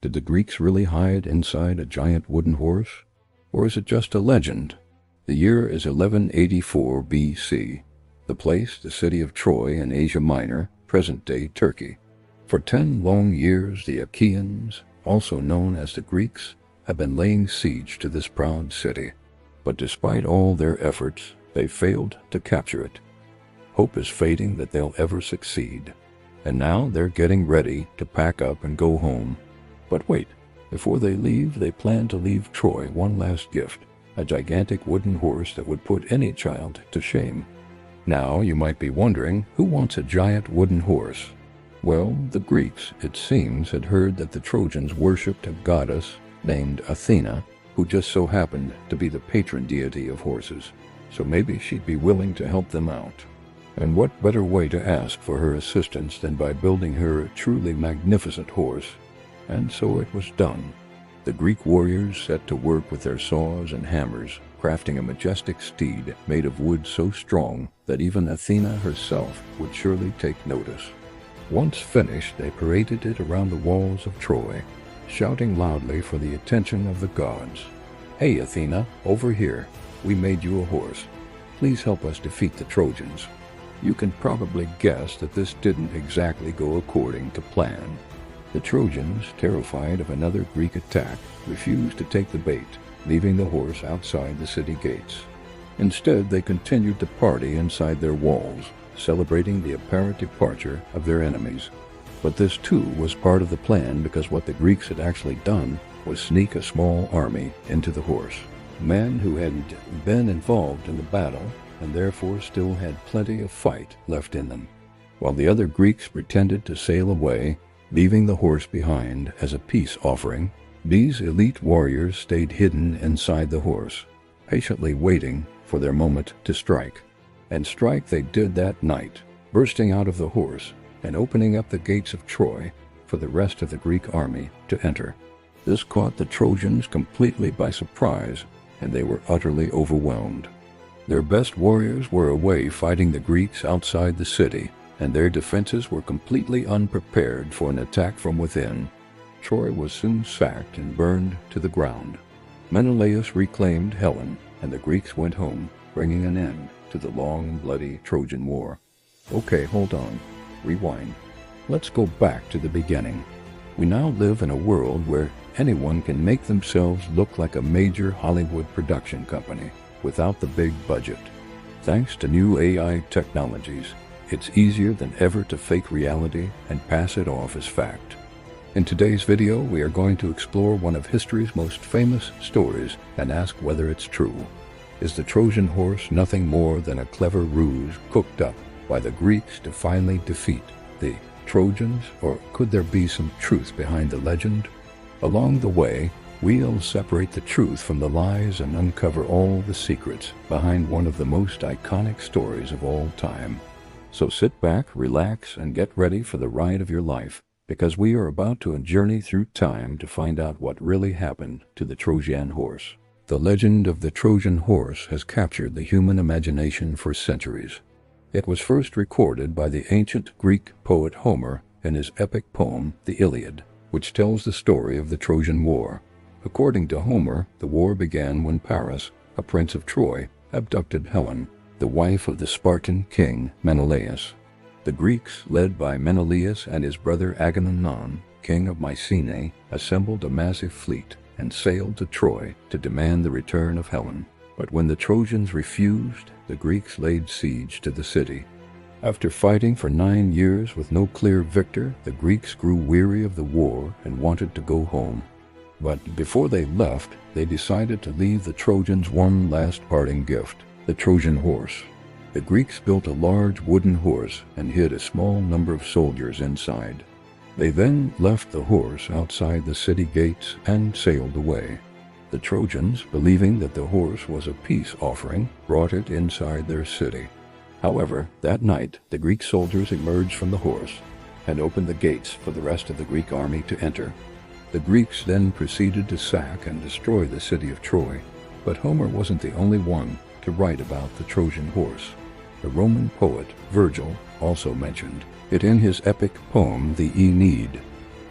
Did the Greeks really hide inside a giant wooden horse? Or is it just a legend? The year is 1184 BC. The place, the city of Troy in Asia Minor, present-day Turkey. For 10 long years, the Achaeans, also known as the Greeks, have been laying siege to this proud city. But despite all their efforts, they failed to capture it. Hope is fading that they'll ever succeed. And now they're getting ready to pack up and go home. But wait, before they leave, they plan to leave Troy one last gift, a gigantic wooden horse that would put any child to shame. Now you might be wondering, who wants a giant wooden horse? Well, the Greeks, it seems, had heard that the Trojans worshipped a goddess named Athena, who just so happened to be the patron deity of horses. So maybe she'd be willing to help them out. And what better way to ask for her assistance than by building her a truly magnificent horse? And so it was done. The Greek warriors set to work with their saws and hammers, crafting a majestic steed made of wood so strong that even Athena herself would surely take notice. Once finished, they paraded it around the walls of Troy, shouting loudly for the attention of the gods. "Hey Athena, over here. We made you a horse. Please help us defeat the Trojans." You can probably guess that this didn't exactly go according to plan. The Trojans, terrified of another Greek attack, refused to take the bait, leaving the horse outside the city gates. Instead, they continued to party inside their walls, celebrating the apparent departure of their enemies. But this too was part of the plan, because what the Greeks had actually done was sneak a small army into the horse. Men who hadn't been involved in the battle and therefore still had plenty of fight left in them. While the other Greeks pretended to sail away, leaving the horse behind as a peace offering, these elite warriors stayed hidden inside the horse, patiently waiting for their moment to strike. And strike they did that night, bursting out of the horse and opening up the gates of Troy for the rest of the Greek army to enter. This caught the Trojans completely by surprise, and they were utterly overwhelmed. Their best warriors were away fighting the Greeks outside the city, and their defenses were completely unprepared for an attack from within. Troy was soon sacked and burned to the ground. Menelaus reclaimed Helen, and the Greeks went home, bringing an end to the long and bloody Trojan War. Okay, hold on. Rewind. Let's go back to the beginning. We now live in a world where anyone can make themselves look like a major Hollywood production company without the big budget. Thanks to new AI technologies, it's easier than ever to fake reality and pass it off as fact. In today's video, we are going to explore one of history's most famous stories and ask whether it's true. Is the Trojan horse nothing more than a clever ruse cooked up by the Greeks to finally defeat the Trojans, or could there be some truth behind the legend? Along the way, we'll separate the truth from the lies and uncover all the secrets behind one of the most iconic stories of all time. So sit back, relax, and get ready for the ride of your life, because we are about to journey through time to find out what really happened to the Trojan horse. The legend of the Trojan horse has captured the human imagination for centuries. It was first recorded by the ancient Greek poet Homer in his epic poem, the Iliad, which tells the story of the Trojan War. According to Homer, the war began when Paris, a prince of Troy, abducted Helen, the wife of the Spartan king Menelaus. The Greeks, led by Menelaus and his brother Agamemnon, king of Mycenae, assembled a massive fleet and sailed to Troy to demand the return of Helen. But when the Trojans refused, the Greeks laid siege to the city. After fighting for 9 years with no clear victor, the Greeks grew weary of the war and wanted to go home. But before they left, they decided to leave the Trojans one last parting gift, the Trojan horse. The Greeks built a large wooden horse and hid a small number of soldiers inside. They then left the horse outside the city gates and sailed away. The Trojans, believing that the horse was a peace offering, brought it inside their city. However, that night, the Greek soldiers emerged from the horse and opened the gates for the rest of the Greek army to enter. The Greeks then proceeded to sack and destroy the city of Troy. But Homer wasn't the only one to write about the Trojan horse. The Roman poet Virgil also mentioned it in his epic poem, the Aeneid.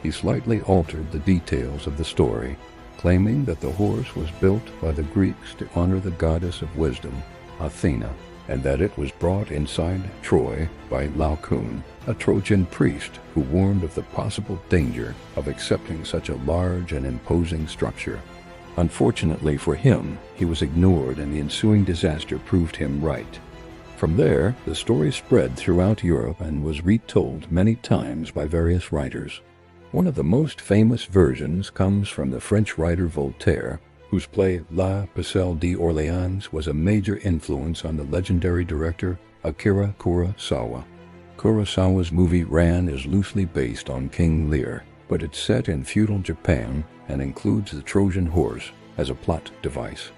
he slightly altered the details of the story, claiming that the horse was built by the Greeks to honor the goddess of wisdom, Athena, and that it was brought inside Troy by Laocoon, a Trojan priest who warned of the possible danger of accepting such a large and imposing structure. Unfortunately for him, he was ignored, and the ensuing disaster proved him right. From there, the story spread throughout Europe and was retold many times by various writers. One of the most famous versions comes from the French writer Voltaire, whose play La Pucelle d'Orléans was a major influence on the legendary director Akira Kurosawa. Kurosawa's movie Ran is loosely based on King Lear, but it's set in feudal Japan and includes the Trojan Horse as a plot device.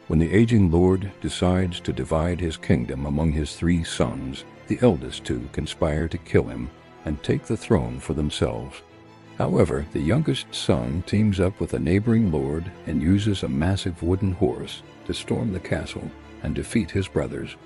When the aging lord decides to divide his kingdom among his 3 sons, the eldest 2 conspire to kill him and take the throne for themselves. However, the youngest son teams up with a neighboring lord and uses a massive wooden horse to storm the castle and defeat his brothers.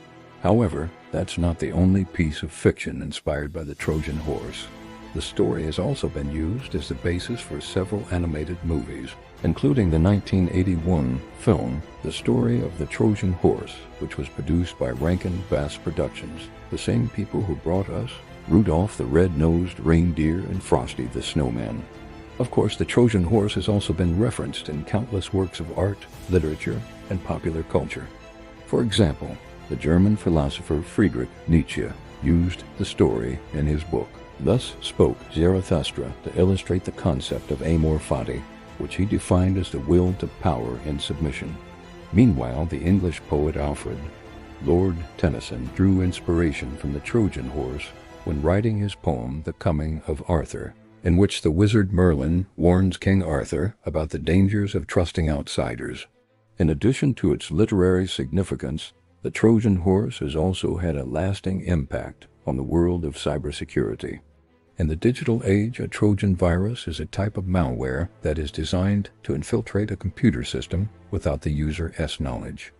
However, that's not the only piece of fiction inspired by the Trojan Horse. The story has also been used as the basis for several animated movies, including the 1981 film The Story of the Trojan Horse, which was produced by Rankin Bass Productions, the same people who brought us Rudolph the Red-Nosed Reindeer and Frosty the Snowman. Of course, the Trojan Horse has also been referenced in countless works of art, literature, and popular culture. For example, the German philosopher Friedrich Nietzsche used the story in his book. Thus spoke Zarathustra to illustrate the concept of amor fati, which he defined as the will to power in submission. Meanwhile, the English poet Alfred, Lord Tennyson, drew inspiration from the Trojan Horse when writing his poem The Coming of Arthur, in which the wizard Merlin warns King Arthur about the dangers of trusting outsiders. In addition to its literary significance, the Trojan Horse has also had a lasting impact on the world of cybersecurity. In the digital age, a Trojan virus is a type of malware that is designed to infiltrate a computer system without the user's knowledge.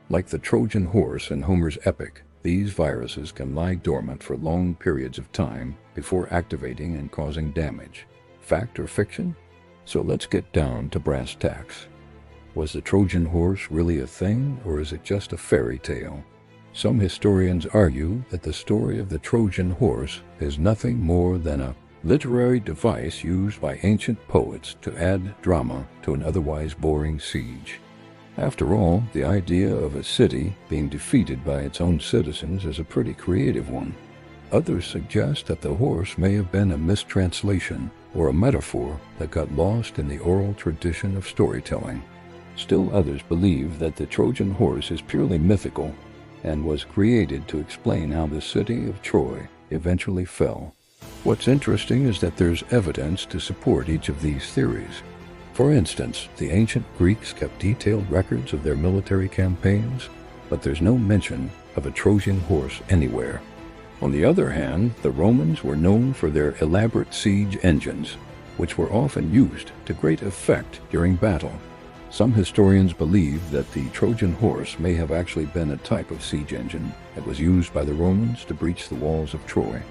Like the Trojan Horse in Homer's epic, these viruses can lie dormant for long periods of time before activating and causing damage. Fact or fiction? So let's get down to brass tacks. Was the Trojan Horse really a thing, or is it just a fairy tale? Some historians argue that the story of the Trojan Horse is nothing more than a literary device used by ancient poets to add drama to an otherwise boring siege. After all, the idea of a city being defeated by its own citizens is a pretty creative one. Others suggest that the horse may have been a mistranslation or a metaphor that got lost in the oral tradition of storytelling. Still others believe that the Trojan Horse is purely mythical and was created to explain how the city of Troy eventually fell. What's interesting is that there's evidence to support each of these theories. For instance, the ancient Greeks kept detailed records of their military campaigns, but there's no mention of a Trojan horse anywhere. On the other hand, the Romans were known for their elaborate siege engines, which were often used to great effect during battle. Some historians believe that the Trojan horse may have actually been a type of siege engine that was used by the Romans to breach the walls of Troy.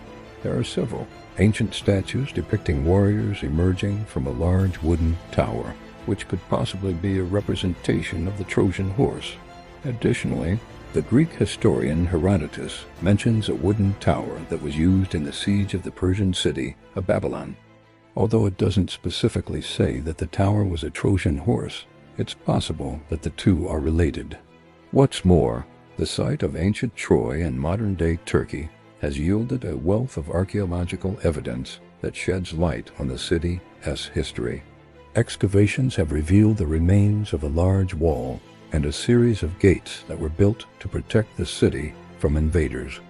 There are several ancient statues depicting warriors emerging from a large wooden tower, which could possibly be a representation of the Trojan horse. Additionally, the Greek historian Herodotus mentions a wooden tower that was used in the siege of the Persian city of Babylon. Although it doesn't specifically say that the tower was a Trojan horse, it's possible that the two are related. What's more, the site of ancient Troy in modern-day Turkey has yielded a wealth of archaeological evidence that sheds light on the city's history. Excavations have revealed the remains of a large wall and a series of gates that were built to protect the city from invaders.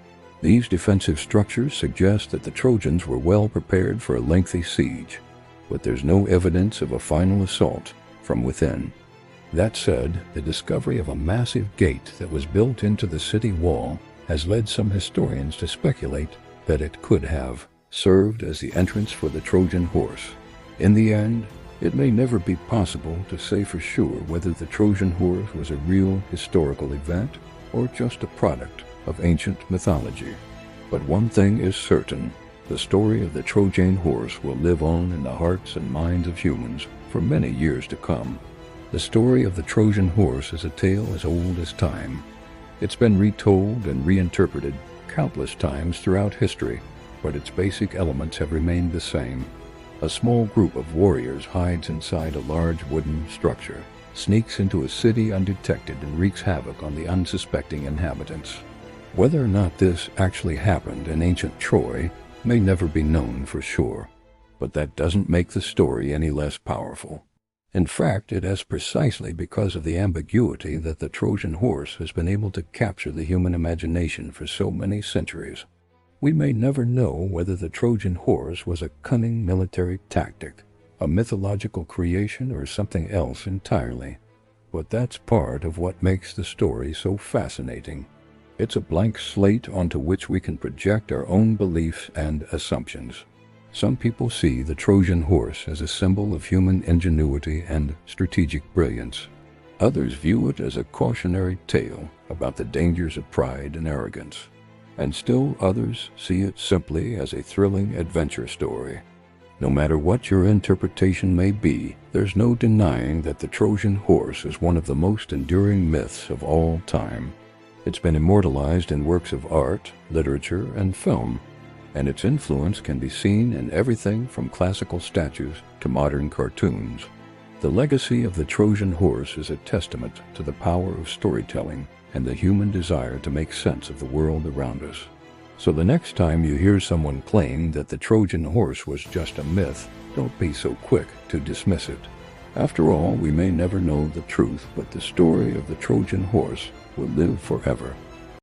These defensive structures suggest that the Trojans were well prepared for a lengthy siege, but there's no evidence of a final assault from within. That said, the discovery of a massive gate that was built into the city wall has led some historians to speculate that it could have served as the entrance for the Trojan horse. In the end, it may never be possible to say for sure whether the Trojan horse was a real historical event or just a product of ancient mythology. But one thing is certain, The story of the Trojan Horse will live on in the hearts and minds of humans for many years to come. The story of the Trojan Horse is a tale as old as time. It's been retold and reinterpreted countless times throughout history, but its basic elements have remained the same. A small group of warriors hides inside a large wooden structure, sneaks into a city undetected, and wreaks havoc on the unsuspecting inhabitants. Whether or not this actually happened in ancient Troy may never be known for sure, but that doesn't make the story any less powerful. In fact, it is precisely because of the ambiguity that the Trojan Horse has been able to capture the human imagination for so many centuries. We may never know whether the Trojan Horse was a cunning military tactic, a mythological creation, or something else entirely. But that's part of what makes the story so fascinating. It's a blank slate onto which we can project our own beliefs and assumptions. Some people see the Trojan Horse as a symbol of human ingenuity and strategic brilliance. Others view it as a cautionary tale about the dangers of pride and arrogance. And still others see it simply as a thrilling adventure story. No matter what your interpretation may be, there's no denying that the Trojan Horse is one of the most enduring myths of all time. It's been immortalized in works of art, literature, and film, and its influence can be seen in everything from classical statues to modern cartoons. The legacy of the Trojan Horse is a testament to the power of storytelling and the human desire to make sense of the world around us. So the next time you hear someone claim that the Trojan Horse was just a myth, don't be so quick to dismiss it. After all, we may never know the truth, but the story of the Trojan Horse will live forever.